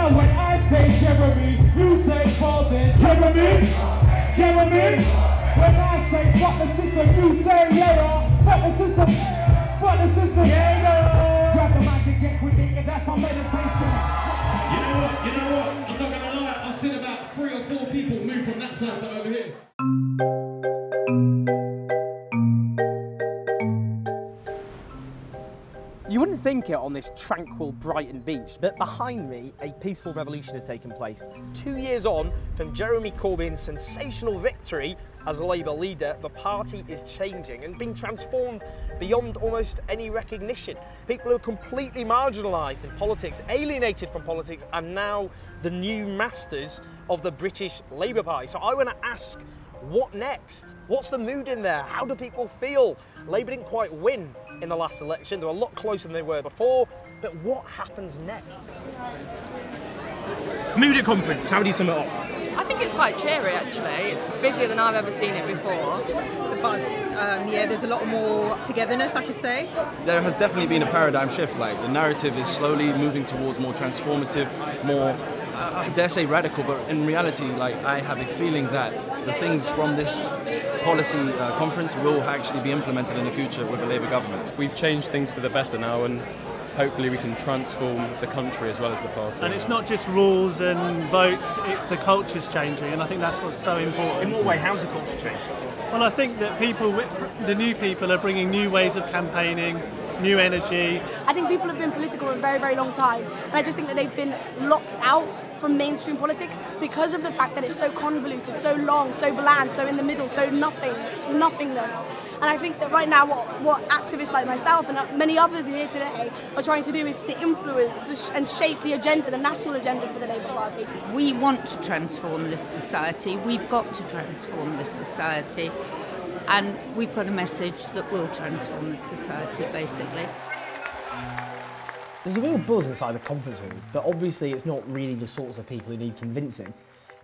Now when I say Jeremy, you say Corbyn. Jeremy. When I say fuck the system, you say yeah. Fuck the system, yeah. Grab the mic and get with it, and that's my meditation. You know what? I'm not gonna lie. I've seen about 3 or 4 people move from that side to over here. You wouldn't think it on this tranquil Brighton beach, but behind me, a peaceful revolution has taken place. 2 years on from Jeremy Corbyn's sensational victory as a Labour leader, the party is changing and being transformed beyond almost any recognition. People who are completely marginalised in politics, alienated from politics, are now the new masters of the British Labour Party. So I want to ask, what next? What's the mood in there? How do people feel? Labour didn't quite win in the last election. They were a lot closer than they were before. But what happens next? Mood at conference, how do you sum it up? I think it's quite cheery actually. It's busier than I've ever seen it before. It's a buzz. Yeah, there's a lot more togetherness, I should say. There has definitely been a paradigm shift. Like, the narrative is slowly moving towards more transformative, more, I dare say radical, but in reality, like, I have a feeling that the things from this policy conference will actually be implemented in the future with the Labour government. We've changed things for the better now, and hopefully we can transform the country as well as the party. And it's not just rules and votes, it's the culture's changing, and I think that's what's so important. In what way? How's the culture changed? Well, I think that the new people are bringing new ways of campaigning, new energy. I think people have been political for a very, very long time, and I just think that they've been locked out from mainstream politics because of the fact that it's so convoluted, so long, so bland, so in the middle, so nothingness. And I think that right now what activists like myself and many others here today are trying to do is to influence and shape the agenda, the national agenda for the Labour Party. We want to transform this society. We've got to transform this society. And we've got a message that will transform the society, basically. There's a real buzz inside the conference room, but obviously it's not really the sorts of people who need convincing.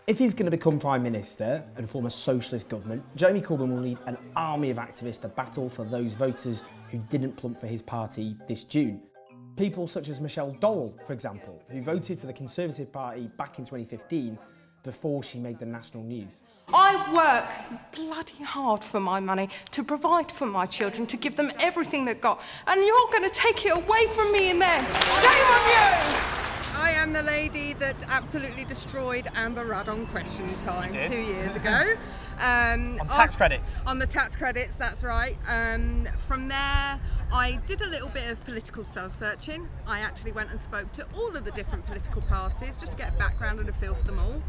If he's going to become Prime Minister and form a socialist government, Jeremy Corbyn will need an army of activists to battle for those voters who didn't plump for his party this June. People such as Michelle Dole, for example, who voted for the Conservative Party back in 2015 before she made the national news. I work bloody hard for my money to provide for my children, to give them everything they've got, and you're going to take it away from me and them. Shame on you! I am the lady that absolutely destroyed Amber Rudd on Question Time 2 years ago. On tax credits? On the tax credits, that's right. From there, I did a little bit of political self-searching. I actually went and spoke to all of the different political parties just to get a background and a feel for them all.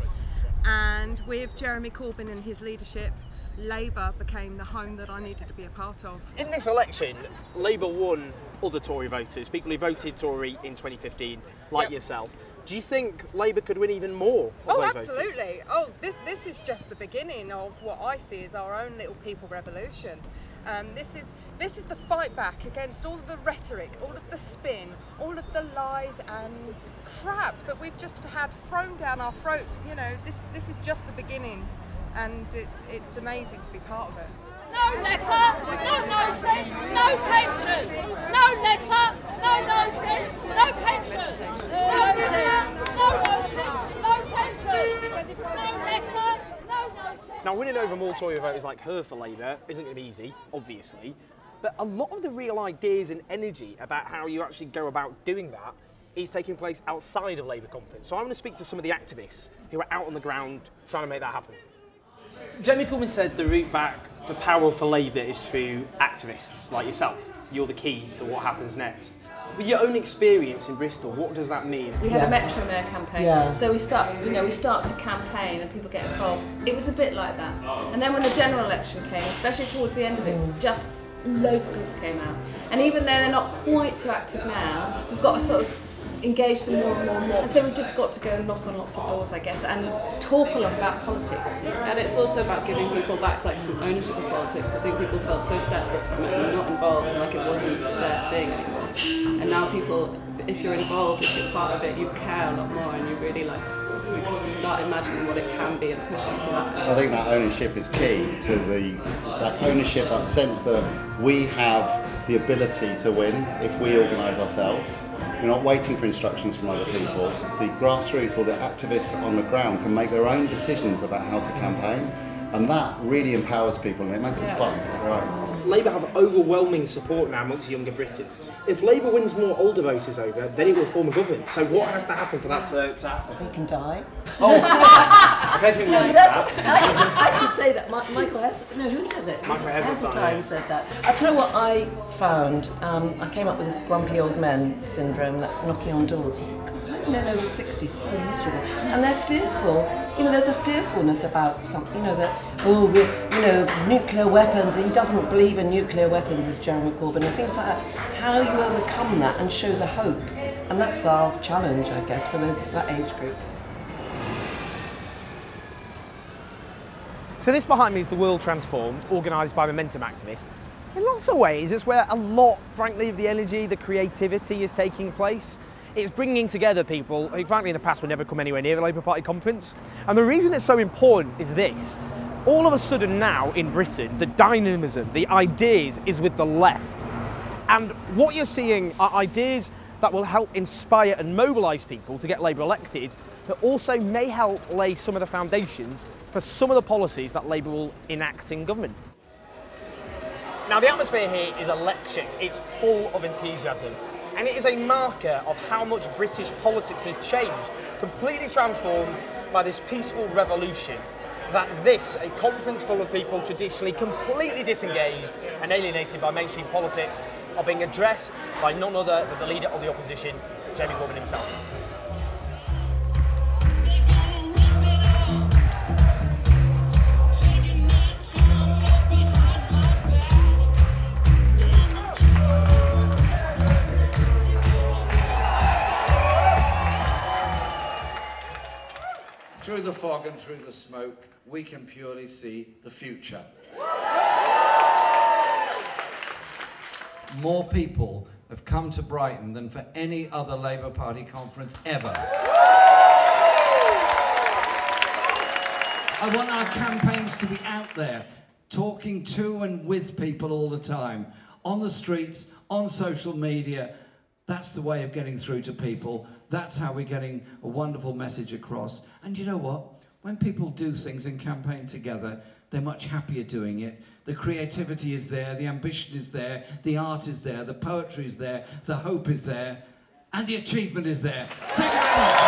And with Jeremy Corbyn and his leadership, Labour became the home that I needed to be a part of. In this election, Labour won other Tory voters, people who voted Tory in 2015, like yourself. Do you think Labour could win even more of those absolutely. voters? Oh, this is just the beginning of what I see as our own little people revolution. This is the fight back against all of the rhetoric, all of the spin, all of the lies and crap that we've just had thrown down our throats. You know, this is just the beginning, and it's amazing to be part of it. No letter, no notice, no pension. No letter, no notice, no pension. No letter, no notice, no pension. No letter, no notice. Now, winning over more Tory voters like her for Labour isn't going to be easy, obviously, but a lot of the real ideas and energy about how you actually go about doing that is taking place outside of Labour conference. So I'm going to speak to some of the activists who are out on the ground trying to make that happen. Jeremy Corbyn said the route back to power for Labour is through activists like yourself. You're the key to what happens next. With your own experience in Bristol, what does that mean? We had a Metro Mayor campaign, so we start to campaign and people get involved. It was a bit like that. And then when the general election came, especially towards the end of it, just loads of people came out. And even though they're not quite so active now, we've got to sort of engage them more and more and more. And so we've just got to go and knock on lots of doors, I guess, and talk a lot about politics. And it's also about giving people back like some ownership of politics. I think people felt so separate from it and not involved, and like it wasn't their thing anymore. And now people, if you're involved, if you're part of it, you care a lot more, and you really you can start imagining what it can be and pushing for that. I think that ownership is key to that ownership, that sense that we have the ability to win if we organise ourselves. We're not waiting for instructions from other people. The grassroots or the activists on the ground can make their own decisions about how to campaign, and that really empowers people and it makes it fun. Right. Labour have overwhelming support now amongst younger Britons. If Labour wins more older voters over, then it will form a government. So what has to happen for that to happen? We can die. Oh, I don't think we need that. I can say that. Michael Heseltine, no, who said that? Michael Heseltine said that. I'll tell you what I found. I came up with this grumpy old men syndrome, that knocking on doors. You think, God, why are men over 60 so miserable? And they're fearful. You know, there's a fearfulness about something, you know, that, oh, you know, nuclear weapons. He doesn't believe in nuclear weapons, as Jeremy Corbyn, and things like that. How you overcome that and show the hope. And that's our challenge, I guess, for that age group. So this behind me is the World Transformed, organised by Momentum activists. In lots of ways, it's where a lot, frankly, of the energy, the creativity is taking place. It's bringing together people who, frankly, in the past would never come anywhere near a Labour Party conference. And the reason it's so important is this. All of a sudden now in Britain, the dynamism, the ideas is with the left. And what you're seeing are ideas that will help inspire and mobilise people to get Labour elected, but also may help lay some of the foundations for some of the policies that Labour will enact in government. Now, the atmosphere here is electric. It's full of enthusiasm. And it is a marker of how much British politics has changed, completely transformed by this peaceful revolution. That this, a conference full of people traditionally completely disengaged and alienated by mainstream politics, are being addressed by none other than the leader of the opposition, Jeremy Corbyn himself. Through the fog and through the smoke, we can purely see the future. More people have come to Brighton than for any other Labour Party conference ever. I want our campaigns to be out there, talking to and with people all the time, on the streets, on social media. That's the way of getting through to people. That's how we're getting a wonderful message across. And you know what? When people do things and campaign together, they're much happier doing it. The creativity is there, the ambition is there, the art is there, the poetry is there, the hope is there, and the achievement is there. Thank you very much.